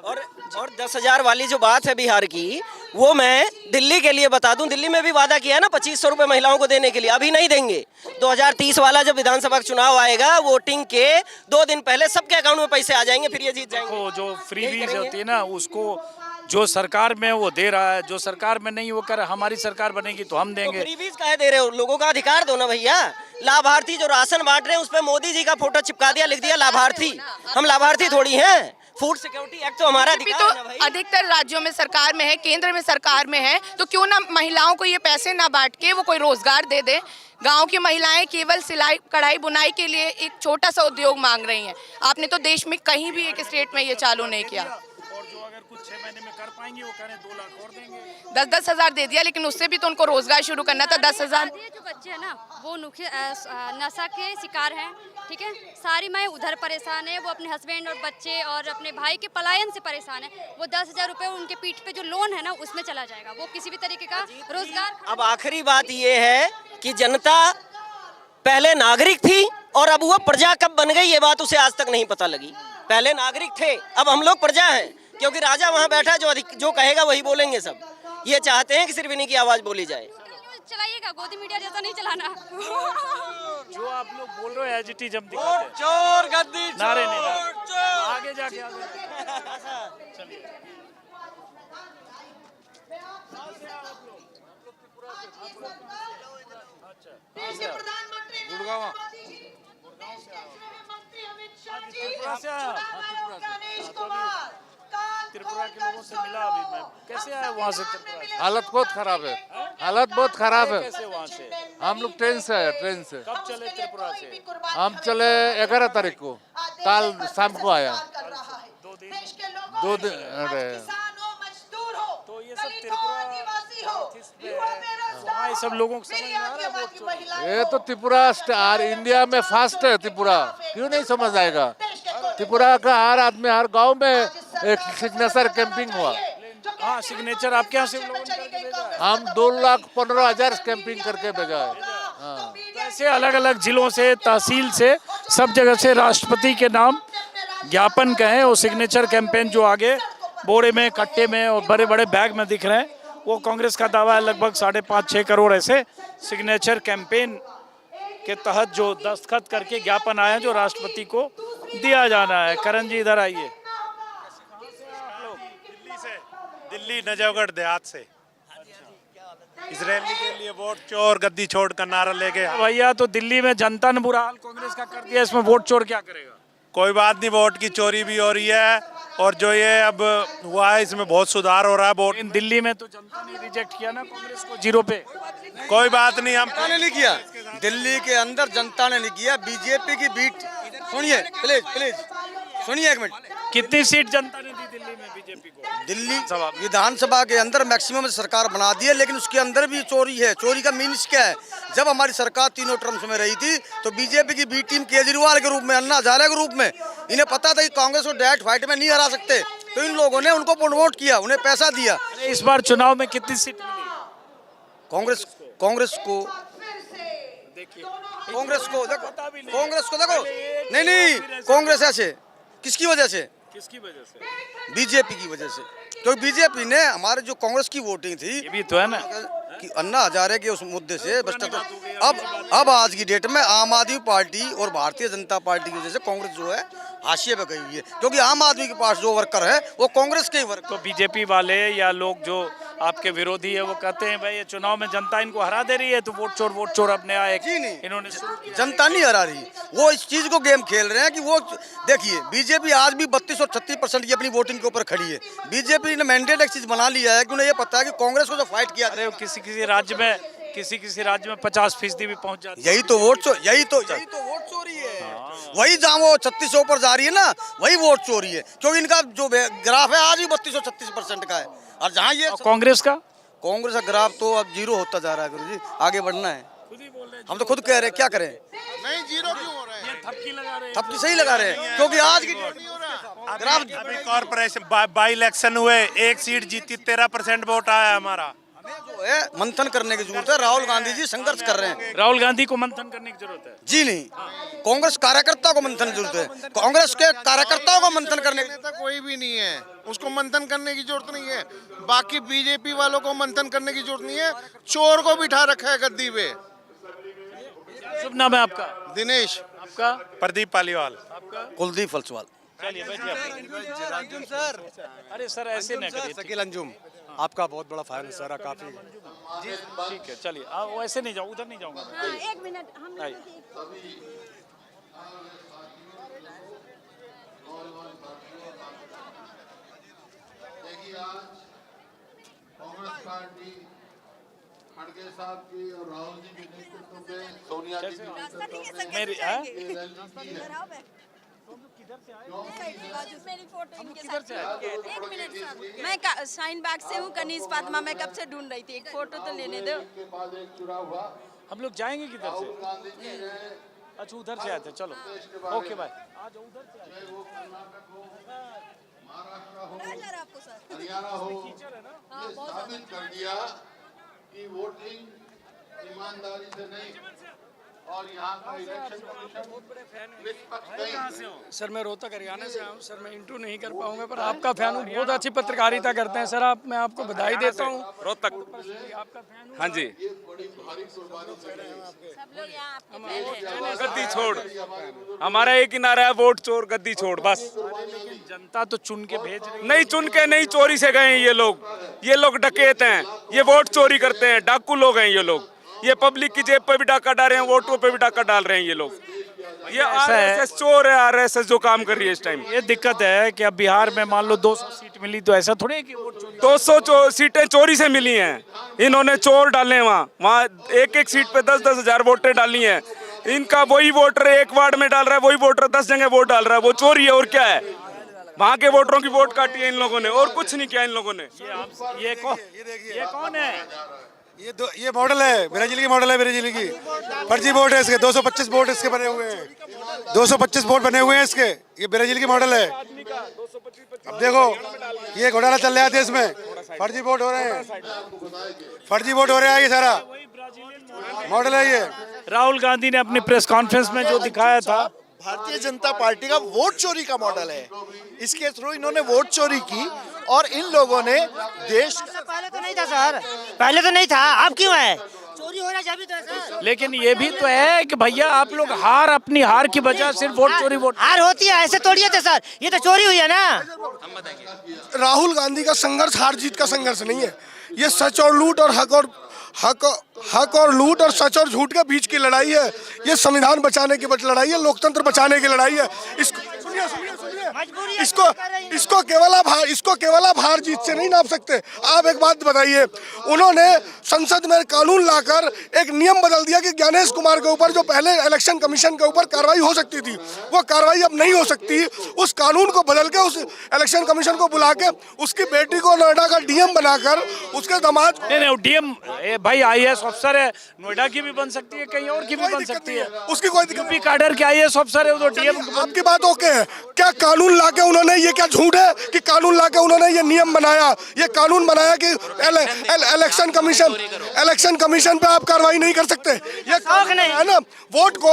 और 10,000 वाली जो बात है बिहार की, वो मैं दिल्ली के लिए बता दूं, दिल्ली में भी वादा किया है ना 2500 रुपए महिलाओं को देने के लिए, अभी नहीं देंगे। 2030 वाला जब विधानसभा का चुनाव आएगा, वोटिंग के 2 दिन पहले सबके अकाउंट में पैसे आ जाएंगे, फिर ये जीत जाएंगे।
वो जो फ्रीबीज होती है ना, उसको जो सरकार में वो दे रहा है, जो सरकार में नहीं वो कर, हमारी सरकार बनेगी तो हम देंगे।
फ्रीबीज काहे दे रहे हो? लोगों का अधिकार दो ना भैया। लाभार्थी जो राशन बांट रहे हैं उस पर मोदी जी का फोटो चिपका दिया, लिख दिया लाभार्थी। हम लाभार्थी थोड़ी हैं। फूड सिक्योरिटी एक्ट तो हमारा अधिकार
तो
है ना भाई।
अधिकतर राज्यों में सरकार में है, केंद्र में सरकार में है, तो क्यों ना महिलाओं को ये पैसे ना बांट के वो कोई रोजगार दे दे। गांव की महिलाएं केवल सिलाई कढ़ाई बुनाई के लिए एक छोटा सा उद्योग मांग रही हैं। आपने तो देश में कहीं भी एक स्टेट में ये चालू नहीं किया।
और जो अगर कुछ 6 महीने में कर पाएंगे वो करें, 2 लाख और देंगे।
10-10 हजार दे दिया, लेकिन उससे भी तो उनको रोजगार शुरू करना था। 10,000
जो बच्चे हैं ना वो नशा के शिकार हैं, ठीक है। सारी माएँ उधर परेशान है, वो अपने हस्बैंड और बच्चे और अपने भाई के पलायन से परेशान है। वो 10,000 रुपये उनके पीठ पे जो लोन है ना उसमें चला जाएगा, वो किसी भी तरीके का रोजगार।
अब आखिरी बात ये है कि जनता पहले नागरिक थी और अब वो प्रजा कब बन गई, ये बात उसे आज तक नहीं पता लगी। पहले नागरिक थे, अब हम लोग प्रजा हैं, क्योंकि राजा वहाँ बैठा जो कहेगा वही बोलेंगे सब। ये चाहते हैं कि सिर्फ इन्हीं की आवाज बोली जाए।
चलाइएगा, गोदी मीडिया जैसा नहीं चलाना।
जो आप लोग बोल रहे हो एजिटिज्म दिखाते हैं।
चोर गद्दी
नारे नहीं, आगे जाके चलिए।
गुड़गांव
त्रिपुरा के लोगों से मिला अभी मैं। कैसे आया वहाँ से त्रिपुरा?
हालत बहुत खराब है, हालत बहुत खराब है।
कैसे वहाँ से?
हम लोग ट्रेन से आए, ट्रेन से।
कब चले त्रिपुरा से?
हम चले 11 तारीख को, कल शाम को आया। 2 दिन अरे
तो ये सब त्रिपुरा वहाँ ये सब लोगों को समझ में आ रहा है वोट चोरी?
ये तो त्रिपुरा इंडिया में फास्ट है। त्रिपुरा क्यों नहीं समझ आएगा? त्रिपुरा का हर आदमी, हर गांव में एक सिग्नेचर कैंपिंग हुआ।
हाँ, सिग्नेचर आपके यहाँ से लोगों ने करके भेजा है?
हम 2,15,000 कैंपिंग करके भेजा है। हाँ।
तो ऐसे अलग अलग जिलों से, तहसील से, सब जगह से राष्ट्रपति के नाम ज्ञापन कहें और सिग्नेचर कैंपेन जो आगे बोरे में, कट्टे में और बड़े बड़े बैग में दिख रहे हैं, वो कांग्रेस का दावा है। लगभग 5.5-6 करोड़ ऐसे सिग्नेचर कैंपेन के तहत जो दस्तखत करके ज्ञापन आया जो राष्ट्रपति को दिया जाना है। करण जी इधर आइए।
दिल्ली से, दिल्ली नजफगढ़ देहात से। इस रैली के लिए वोट चोर गद्दी छोड़ का नारा लेके।
भैया, तो दिल्ली में जनता ने बुरा हाल कांग्रेस का कर दिया, इसमें वोट चोर क्या करेगा?
कोई बात नहीं, वोट की चोरी भी हो रही है और जो ये अब हुआ है इसमें बहुत सुधार हो रहा है। वोट
दिल्ली में तो जनता ने रिजेक्ट किया ना कांग्रेस को 0 पे।
कोई बात नहीं, हम
नहीं किया, दिल्ली के अंदर जनता ने नहीं किया। बीजेपी की बीट सुनिए, प्लीज सुनिए एक मिनट।
कितनी सीट जनता ने दी दिल्ली में बीजेपी को?
दिल्ली विधानसभा के अंदर मैक्सिमम सरकार बना दी है, लेकिन उसके अंदर भी चोरी है। चोरी का मीन्स क्या है? जब हमारी सरकार 3 टर्म्स में रही थी तो बीजेपी की बी टीम केजरीवाल के रूप में, अन्ना हजारे के रूप में, इन्हें पता था कि कांग्रेस को डायरेक्ट फाइट में नहीं हरा सकते, तो इन लोगों ने उनको प्रमोट किया, उन्हें पैसा दिया।
इस बार चुनाव में कितनी सीट मिली
कांग्रेस को? देखो नहीं, कांग्रेस ऐसे किसकी वजह से? बीजेपी की वजह से, क्योंकि बीजेपी ने हमारे जो कांग्रेस की वोटिंग थी,
ये भी तो है ना
कि अन्ना हजारे के उस मुद्दे से अब आज की डेट में आम आदमी पार्टी और भारतीय जनता पार्टी की वजह से कांग्रेस जो है हाशिए पे गई हुई है, क्योंकि आम आदमी के पास जो वर्कर है वो कांग्रेस के ही वर्कर।
तो बीजेपी वाले या लोग जो आपके विरोधी है वो कहते हैं भाई ये चुनाव में जनता इनको हरा दे रही है, तो वोट चोर अब नया एक इन्होंने
जनता नहीं हरा रही, वो इस चीज को गेम खेल रहे हैं कि वो देखिए बीजेपी आज भी 32 और 36% की अपनी वोटिंग के ऊपर खड़ी है। बीजेपी ने मैंडेट एक चीज बना लिया है कि उन्हें ये पता है कि कांग्रेस को जो फाइट किया,
अरे किसी राज्य में 50% भी पहुंच जाती है।
यही तो वोट चोरी है। वही जहाँ वो 3600 पर जा रही है ना, वही वोट चोरी है, क्योंकि इनका जो ग्राफ है आज भी 32 और 36% का है। और जहाँ ये
कांग्रेस का
ग्राफ तो अब 0 होता जा रहा है। गुरुजी आगे बढ़ना है, हम तो खुद कह रहे हैं, क्या करें?
नहीं, 0 क्यों हो रहा है?
थपकी लगा रहे हैं,
थपकी सही लगा रहे हैं, क्योंकि आज की
अभी कॉर्पोरेशन बाई इलेक्शन हुए, एक सीट जीती, 13% वोट आया हमारा।
जो है मंथन करने की जरूरत है। राहुल गांधी जी संघर्ष कर रहे हैं।
राहुल गांधी को मंथन करने की जरूरत है?
जी नहीं, कांग्रेस कार्यकर्ता को मंथन की जरूरत है। कांग्रेस के कार्यकर्ताओं को मंथन करने की
कोई भी नहीं है, उसको मंथन करने की जरूरत नहीं है। बाकी बीजेपी वालों को मंथन करने की जरूरत नहीं है। चोर को बिठा रखा है गद्दी पे।
शुभ नाम है आपका?
दिनेश।
आपका?
प्रदीप पालीवाल।
आपका?
कुलदीप फलसवाल।
चलिए बैठिए आप।
सर,
अरे सर ऐसे ना करिए।
शकील अंजुम, आपका बहुत बड़ा फैन है सर, काफी।
जी ठीक है, चलिए आप ऐसे नहीं जाओ, उधर नहीं जाऊंगा।
एक मिनट हम
कांग्रेस पार्टी खड़गे साहब की और राहुल जी के नेतृत्व में, सोनिया जी के नेतृत्व में
मेरी
मेरी फोटो इनके साथ। एक मिनट सर, मैं शाइन बाग से हूँ, कनीज फातिमा। मैं कब से ढूंढ रही थी, एक फोटो तो लेने दो।
हम लोग जाएंगे किधर से? अच्छा उधर से आते, चलो ओके बाय। आ जाओ उधर से।
आपको सर
हरियाणा हो, ये साबित कर दिया कि वोटिंग ईमानदारी से नहीं और यहाँ का इलेक्शन कमीशन निष्पक्ष नहीं।
सर मैं रोहतक हरियाणा से हूँ सर, मैं इंटरव्यू नहीं कर पाऊंगा पर आपका फैन हूँ, बहुत अच्छी पत्रकारिता करते हैं सर आप। मैं आपको बधाई देता हूँ।
रोहतक।
आपका फैन हूँ।
हाँ जी। गद्दी छोड़, हमारा एक ही नारा है, वोट चोर गद्दी छोड़, बस।
जनता तो चुन के भेज रही है।
नहीं चुन के नहीं, चोरी से गए हैं ये लोग डकैत हैं, ये वोट चोरी करते हैं, डाकू लोग हैं ये लोग। ये पब्लिक की जेब पे भी डाका डाल रहे हैं, वोटों पे भी डाका डाल रहे हैं ये लोग। ये आरएसएस चोर है, आरएसएस जो काम कर रही है इस टाइम।
ये दिक्कत है कि अब बिहार में मान लो 200 सीट मिली तो ऐसा थोड़ी है कि वोट चोरी।
200 सीटें चोरी से मिली हैं, इन्होंने चोर डाले हैं वहाँ एक एक सीट पे 10-10 हजार वोटें डाली हैं। इनका वही वोटर एक वार्ड में डाल रहा है, वही वोटर 10 जगह वोट डाल रहा है, वो चोरी है और क्या है? वहाँ के वोटरों की वोट काटी है इन लोगों ने और कुछ नहीं किया इन लोगों ने।
ये कौन है?
ये मॉडल है, ब्राजील की मॉडल है, ब्राजील की फर्जी वोट है इसके। 225 वोट इसके बने हुए हैं, 225 वोट बने हुए हैं इसके। ये ब्राजील की मॉडल है। अब देखो ये घोटाला चल रहा है देश में, फर्जी वोट हो रहे हैं, फर्जी वोट हो रहा है, ये सारा मॉडल है। ये
राहुल गांधी ने अपनी प्रेस कॉन्फ्रेंस में जो दिखाया था,
भारतीय जनता पार्टी का वोट चोरी का मॉडल है। इसके थ्रू इन्होंने वोट चोरी की और इन लोगों ने देश।
पहले तो नहीं था सर, पहले तो नहीं था, अब क्यों है? चोरी होना चाहिए तो सर।
लेकिन ये भी तो है कि भैया आप लोग अपनी हार की वजह सिर्फ वोट चोरी
हार होती है, ऐसे थोड़ी है सर, ये तो चोरी हुई है ना।
राहुल गांधी का संघर्ष हार जीत का संघर्ष नहीं है, ये सच और लूट और हक और लूट और सच और झूठ के बीच की लड़ाई है। ये संविधान बचाने की लड़ाई है, लोकतंत्र बचाने की लड़ाई है। इसको केवल आप हार जीत से नहीं नाप सकते। आप एक बात बताइए, उन्होंने संसद में कानून लाकर एक नियम बदल दिया कि ज्ञानेश कुमार के ऊपर जो पहले इलेक्शन कमीशन के ऊपर कार्रवाई हो सकती थी वो कार्रवाई अब नहीं हो सकती। उस कानून को बदल के उस इलेक्शन कमीशन को बुला के उसकी बेटी को नोएडा का डीएम बनाकर उसके दामाद
डीएम भाई आईएएस अफसर है, नोएडा की भी बन सकती है, कहीं और की भी बन सकती है,
उसकी कोई दिक्कत
नहीं। कैडर के आईएएस अफसर है तो डीएम।
आपकी बात ओके है, क्या कानून लाके उन्होंने, ये क्या झूठ है कि कानून लाके उन्होंने ये नियम बनाया, ये कानून बनाया कि इलेक्शन कमीशन पे आप कार्रवाई नहीं कर सकते? ये है ना। वोट को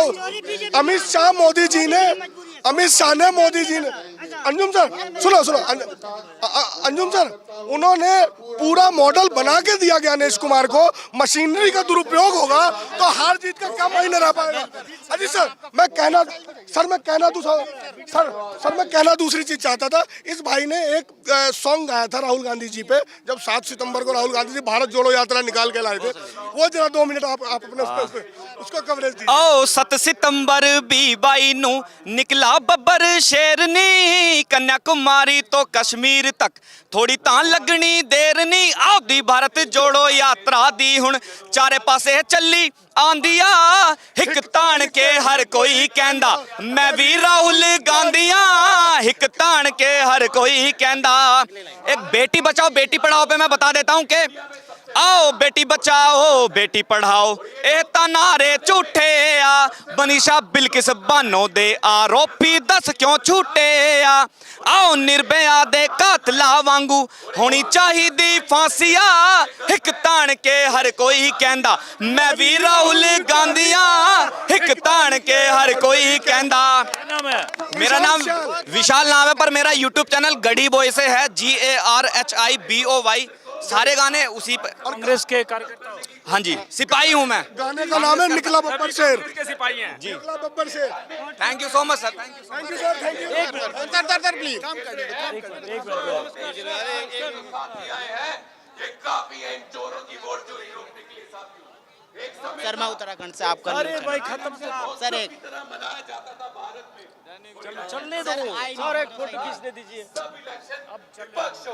अमित शाह मोदी जी ने अंजुम सर सुनो अंजुम सर, उन्होंने पूरा मॉडल बना के दिया ज्ञानेश कुमार को। मशीनरी का दुरुपयोग होगा तो हार जीत का क्या मायने रह पाएगा? अजी सर मैं कहना दूसरी चीज चाहता था। इस भाई ने एक सॉन्ग गाया था राहुल गांधी जी पे, जब 7 सितंबर को राहुल गांधी जी भारत जोड़ो यात्रा निकाल के लाए थे, वो जरा 2 मिनट आप अपने उसको कवरेज दीजिए।
आओ 7 सितंबर भी बाई नू निकला बब्बर शेरनी, कन्याकुमारी तो कश्मीर तक थोड़ी तां लगनी देर नी। आओ दी भारत जोड़ो यात्रा दी हुण चारे पासे चली आंदिया, हिक तान के हर कोई कहंदा मैं भी राहुल गांधीया, हिक तान के हर कोई कहंदा। एक बेटी बचाओ बेटी पढ़ाओ पे मैं बता देता हूं कि
आओ बेटी बचाओ बेटी पढ़ाओ ਇਹ ਤਾਂ ਨਾਰੇ ਝੂਠੇ ਆ ਬਨੀਸ਼ਾ ਬਿਲਕਿਸ ਬਾਨੋ ਦੇ ਆਰੋਪੀ ਦੱਸ ਕਿਉਂ ਝੂਠੇ ਆ ਆਓ ਨਿਰਭਇਆ ਦੇ ਕਾਤਲਾਂ ਵਾਂਗੂ ਹੋਣੀ ਚਾਹੀਦੀ ਫਾਂਸੀਆ ਇੱਕ ਤਾਣ ਕੇ ਹਰ ਕੋਈ ਕਹਿੰਦਾ ਮੈਂ ਵੀ ਰਾਹੁਲ ਗਾਂਧੀਆਂ ਇੱਕ ਤਾਣ के हर कोई कहता। मेरा नाम विशाल नाम है, पर मेरा YouTube चैनल गड़ी बॉय से है, GARHIBOY। सारे गाने उसी पर।
कांग्रेस के कार्यकर्ता?
हाँ जी, सिपाही हूँ मैं।
गाने का नाम है निकला बब्बर शेर
के सिपाही हैं जी।
निकला बब्बर शेर।
Thank you so much sir.
Thank you sir, thank you please.
Sharma Uttarakhand से आपका।
अरे भाई खत्म
सर एक
चलने दो सर, एक फोटो खींचने दीजिए। अब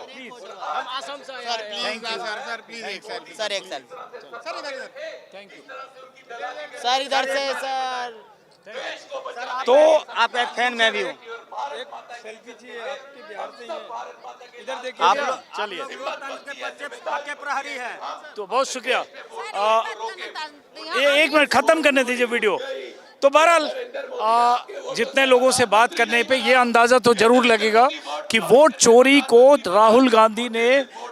प्लीज, हम आसाम से आए हैं।
सर प्लीज एक सेल्फी सर, एक सेल्फी सर इधर। थैंक यू सर, इधर से सर।
तो
आपका एक फैन मैं भी हूँ।
एक सेल्फी चाहिए आपके बिहार से ही। इधर देखिए आप लोग, चलिए।
आपके प्रहरी है
तो बहुत शुक्रिया। एक मिनट खत्म करने दीजिए वीडियो। तो बहरहाल जितने लोगों से बात करने पे ये अंदाज़ा तो जरूर लगेगा कि वोट चोरी को राहुल गांधी ने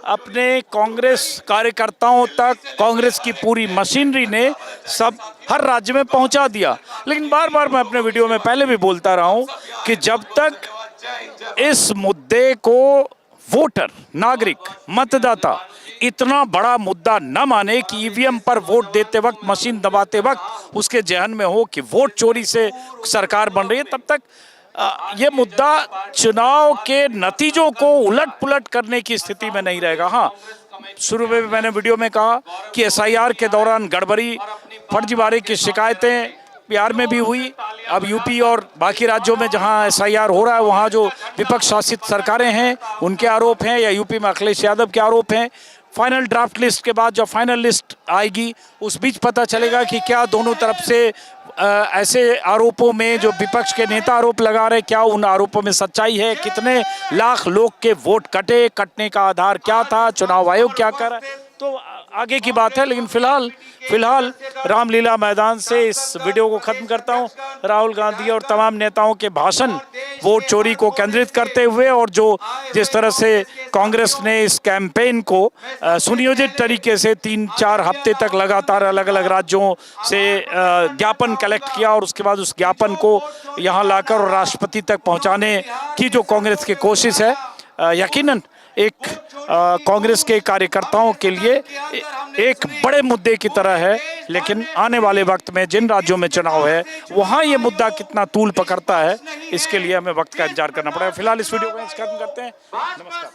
अपने कांग्रेस कार्यकर्ताओं तक, कांग्रेस की पूरी मशीनरी ने सब हर राज्य में पहुंचा दिया। लेकिन बार बार मैं अपने वीडियो में पहले भी बोलता रहा हूं कि जब तक इस मुद्दे को वोटर, नागरिक, मतदाता इतना बड़ा मुद्दा न माने कि ईवीएम पर वोट देते वक्त, मशीन दबाते वक्त उसके जहन में हो कि वोट चोरी से सरकार बन रही है, तब तक ये मुद्दा चुनाव के नतीजों को उलट पुलट करने की स्थिति में नहीं रहेगा। हाँ, शुरू में मैंने वीडियो में कहा कि एसआईआर के दौरान गड़बड़ी, फर्जीवाड़े की शिकायतें बिहार में भी हुई। अब यूपी और बाकी राज्यों में जहां एसआईआर हो रहा है वहां जो विपक्ष शासित सरकारें हैं उनके आरोप हैं, या यूपी में अखिलेश यादव के आरोप हैं। फाइनल ड्राफ्ट लिस्ट के बाद जब फाइनल लिस्ट आएगी उस बीच पता चलेगा कि क्या दोनों तरफ से ऐसे आरोपों में जो विपक्ष के नेता आरोप लगा रहे, क्या उन आरोपों में सच्चाई है, कितने लाख लोग के वोट कटे, कटने का आधार क्या था, चुनाव आयोग क्या कर रहा है, तो आगे की बात है। लेकिन फिलहाल रामलीला मैदान से इस वीडियो को खत्म करता हूं। राहुल गांधी और तमाम नेताओं के भाषण वोट चोरी को केंद्रित करते हुए, और जो जिस तरह से कांग्रेस ने इस कैंपेन को सुनियोजित तरीके से 3-4 हफ्ते तक लगातार अलग अलग राज्यों से ज्ञापन कलेक्ट किया और उसके बाद उस ज्ञापन को यहाँ लाकर और राष्ट्रपति तक पहुँचाने की जो कांग्रेस की कोशिश है, यकीनन एक कांग्रेस के कार्यकर्ताओं के लिए एक बड़े मुद्दे की तरह है। लेकिन आने वाले वक्त में जिन राज्यों में चुनाव है वहां ये मुद्दा कितना तूल पकड़ता है, इसके लिए हमें वक्त का इंतजार करना पड़ेगा। फिलहाल इस वीडियो को खत्म करते हैं। नमस्कार।